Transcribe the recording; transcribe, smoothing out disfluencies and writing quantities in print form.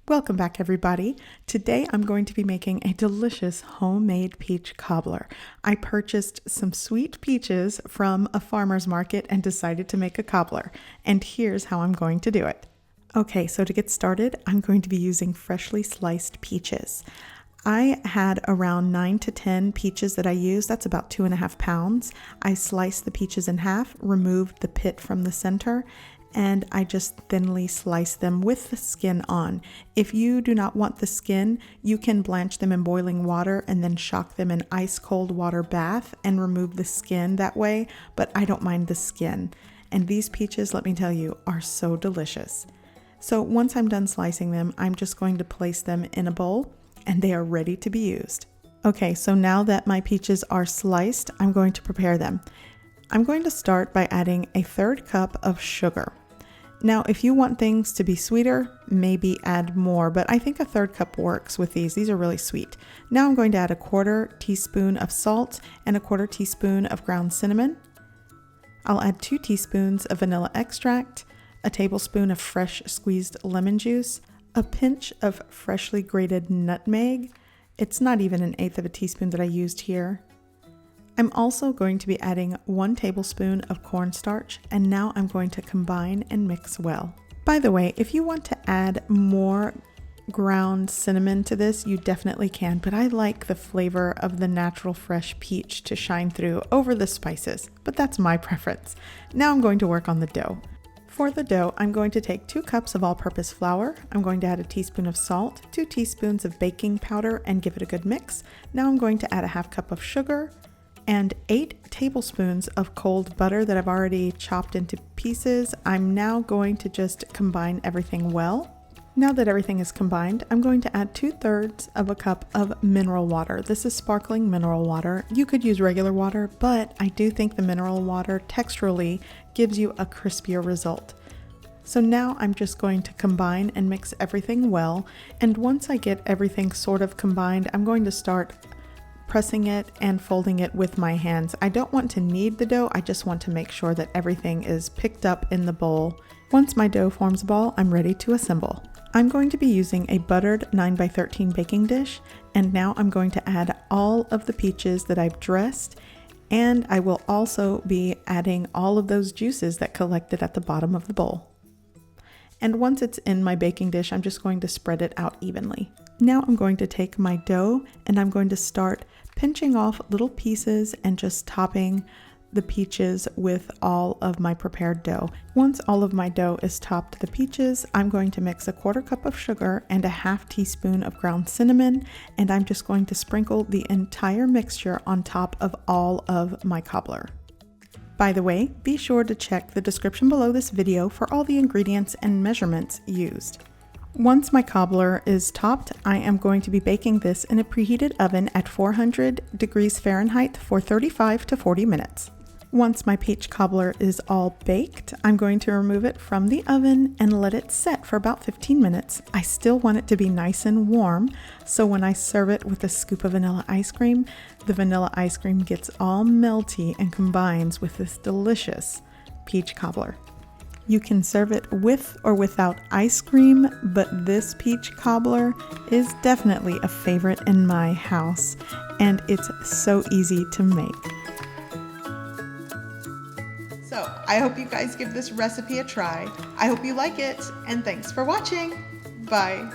Welcome back, everybody. Today I'm going to be making a delicious homemade peach cobbler. I purchased some sweet peaches from a farmer's market and decided to make a cobbler. And here's how I'm going to do it. Okay, so to get started, I'm going to be using freshly sliced peaches. I had around 9 to 10 peaches that I used. That's about 2.5 pounds. I sliced the peaches in half, removed the pit from the center, and I just thinly slice them with the skin on. If you do not want the skin, you can blanch them in boiling water and then shock them in ice cold water bath and remove the skin that way, but I don't mind the skin. And these peaches, let me tell you, are so delicious. So once I'm done slicing them, I'm just going to place them in a bowl and they are ready to be used. Okay, so now that my peaches are sliced, I'm going to prepare them. I'm going to start by adding a 1/3 cup of sugar. Now, if you want things to be sweeter, maybe add more, but I think a 1/3 cup works with these. These are really sweet. Now I'm going to add a 1/4 teaspoon of salt and a 1/4 teaspoon of ground cinnamon. I'll add 2 teaspoons of vanilla extract, a tablespoon of fresh squeezed lemon juice, a pinch of freshly grated nutmeg. It's not even 1/8 teaspoon that I used here. I'm also going to be adding 1 tablespoon of cornstarch, and now I'm going to combine and mix well. By the way, if you want to add more ground cinnamon to this, you definitely can, but I like the flavor of the natural fresh peach to shine through over the spices, but that's my preference. Now I'm going to work on the dough. For the dough, I'm going to take 2 cups of all-purpose flour. I'm going to add a teaspoon of salt, 2 teaspoons of baking powder, and give it a good mix. Now I'm going to add a 1/2 cup of sugar, and 8 tablespoons of cold butter that I've already chopped into pieces. I'm now going to just combine everything well. Now that everything is combined, I'm going to add 2/3 of a cup of mineral water. This is sparkling mineral water. You could use regular water, but I do think the mineral water texturally gives you a crispier result. So now I'm just going to combine and mix everything well. And once I get everything sort of combined, I'm going to start pressing it and folding it with my hands. I don't want to knead the dough, I just want to make sure that everything is picked up in the bowl. Once my dough forms a ball, I'm ready to assemble. I'm going to be using a buttered 9x13 baking dish, and now I'm going to add all of the peaches that I've dressed, and I will also be adding all of those juices that collected at the bottom of the bowl. And once it's in my baking dish, I'm just going to spread it out evenly. Now I'm going to take my dough and I'm going to start pinching off little pieces and just topping the peaches with all of my prepared dough. Once all of my dough is topped to the peaches, I'm going to mix a 1/4 cup of sugar and a 1/2 teaspoon of ground cinnamon, and I'm just going to sprinkle the entire mixture on top of all of my cobbler. By the way, be sure to check the description below this video for all the ingredients and measurements used. Once my cobbler is topped, I am going to be baking this in a preheated oven at 400 degrees Fahrenheit for 35 to 40 minutes. Once my peach cobbler is all baked, I'm going to remove it from the oven and let it set for about 15 minutes. I still want it to be nice and warm, so when I serve it with a scoop of vanilla ice cream, the vanilla ice cream gets all melty and combines with this delicious peach cobbler. You can serve it with or without ice cream, but this peach cobbler is definitely a favorite in my house, and it's so easy to make. So I hope you guys give this recipe a try. I hope you like it, and thanks for watching. Bye.